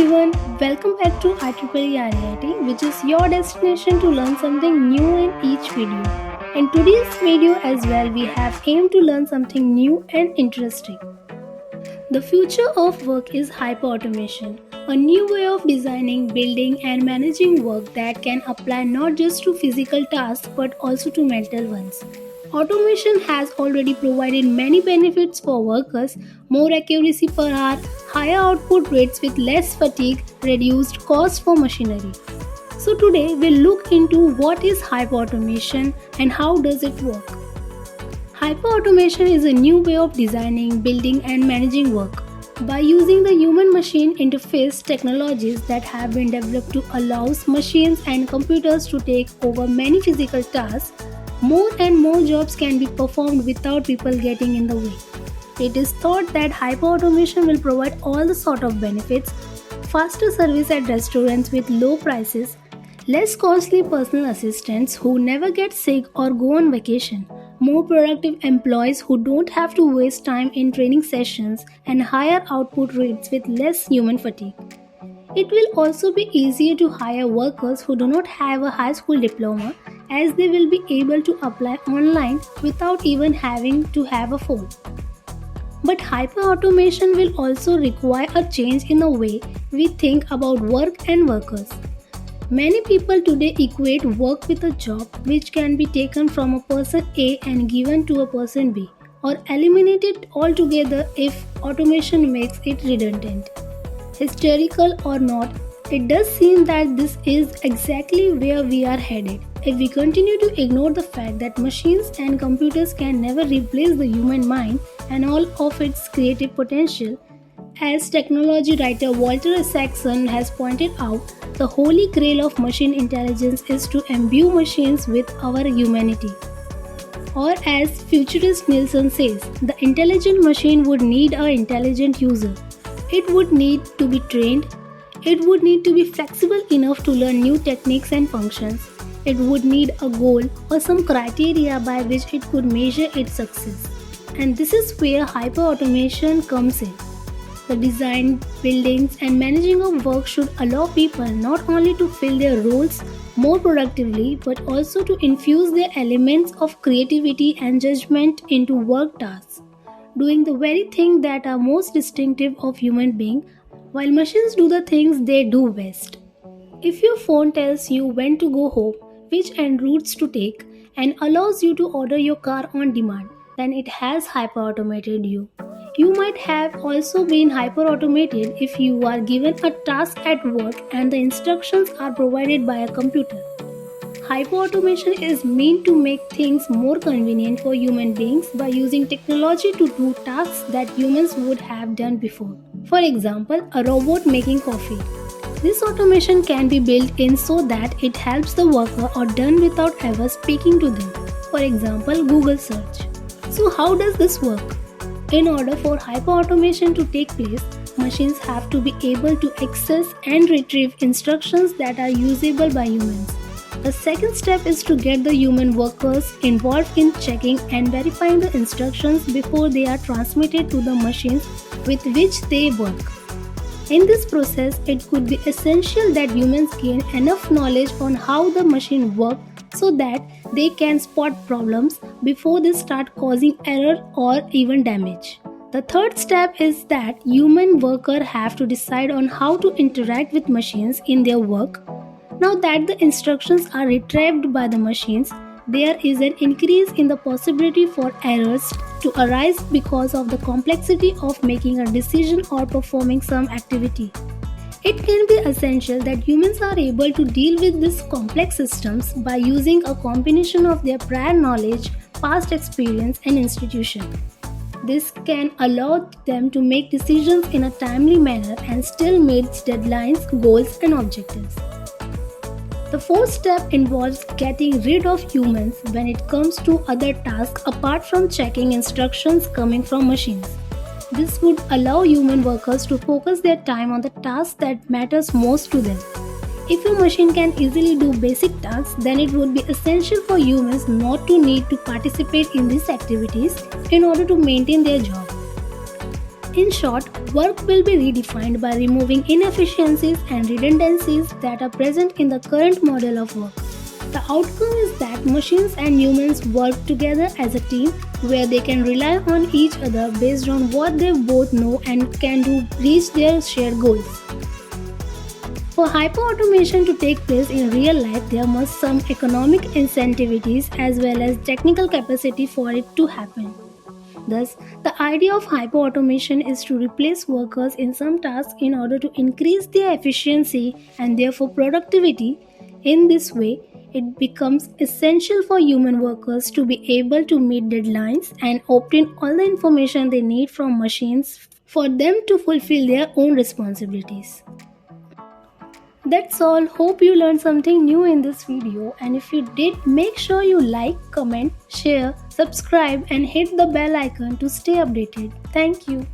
everyone, welcome back to IEEERAIT, which is your destination to learn something new in each video. In today's video as well, we have aimed to learn something new and interesting. The future of work is hyperautomation, a new way of designing, building, and managing work that can apply not just to physical tasks but also to mental ones. Automation has already provided many benefits for workers: more accuracy per hour, higher output rates with less fatigue, reduced cost for machinery. So today we'll look into what is hyperautomation and how does it work. Hyperautomation is a new way of designing, building, and managing work. By using the human-machine interface technologies that have been developed to allow machines and computers to take over many physical tasks, more and more jobs can be performed without people getting in the way. It is thought that hyperautomation will provide all the sort of benefits: faster service at restaurants with low prices, less costly personal assistants who never get sick or go on vacation, more productive employees who don't have to waste time in training sessions, and higher output rates with less human fatigue. It will also be easier to hire workers who do not have a high school diploma, as they will be able to apply online without even having to have a phone. But hyperautomation will also require a change in the way we think about work and workers. Many people today equate work with a job which can be taken from a person A and given to a person B, or eliminated altogether if automation makes it redundant. Hysterical or not, it does seem that this is exactly where we are headed if we continue to ignore the fact that machines and computers can never replace the human mind and all of its creative potential. As technology writer Walter Isaacson has pointed out, the holy grail of machine intelligence is to imbue machines with our humanity. Or as futurist Nielsen says, the intelligent machine would need an intelligent user. It would need to be trained. It would need to be flexible enough to learn new techniques and functions. It would need a goal or some criteria by which it could measure its success. And this is where hyperautomation comes in. The design, buildings, and managing of work should allow people not only to fill their roles more productively but also to infuse their elements of creativity and judgment into work tasks, doing the very thing that are most distinctive of human being, while machines do the things they do best. If your phone tells you when to go home, which en routes to take, and allows you to order your car on demand, then it has hyper-automated you. You might have also been hyper-automated if you are given a task at work and the instructions are provided by a computer. Hyperautomation is meant to make things more convenient for human beings by using technology to do tasks that humans would have done before. For example, a robot making coffee. This automation can be built in so that it helps the worker or done without ever speaking to them. For example, Google search. So how does this work? In order for hyperautomation to take place, machines have to be able to access and retrieve instructions that are usable by humans. The second step is to get the human workers involved in checking and verifying the instructions before they are transmitted to the machines with which they work. In this process, it could be essential that humans gain enough knowledge on how the machine works so that they can spot problems before they start causing error or even damage. The third step is that human workers have to decide on how to interact with machines in their work. Now that the instructions are retrieved by the machines, there is an increase in the possibility for errors to arise because of the complexity of making a decision or performing some activity. It can be essential that humans are able to deal with these complex systems by using a combination of their prior knowledge, past experience, and institution. This can allow them to make decisions in a timely manner and still meet deadlines, goals, and objectives. The fourth step involves getting rid of humans when it comes to other tasks apart from checking instructions coming from machines. This would allow human workers to focus their time on the tasks that matters most to them. If a machine can easily do basic tasks, then it would be essential for humans not to need to participate in these activities in order to maintain their job. In short, work will be redefined by removing inefficiencies and redundancies that are present in the current model of work. The outcome is that machines and humans work together as a team where they can rely on each other based on what they both know and can do reach their shared goals. For hyperautomation to take place in real life, there must some economic incentivities as well as technical capacity for it to happen. Thus, the idea of hyperautomation is to replace workers in some tasks in order to increase their efficiency and therefore productivity. In this way, it becomes essential for human workers to be able to meet deadlines and obtain all the information they need from machines for them to fulfill their own responsibilities. That's all. Hope you learned something new in this video, and if you did, make sure you like, comment, share, subscribe and hit the bell icon to stay updated. Thank you.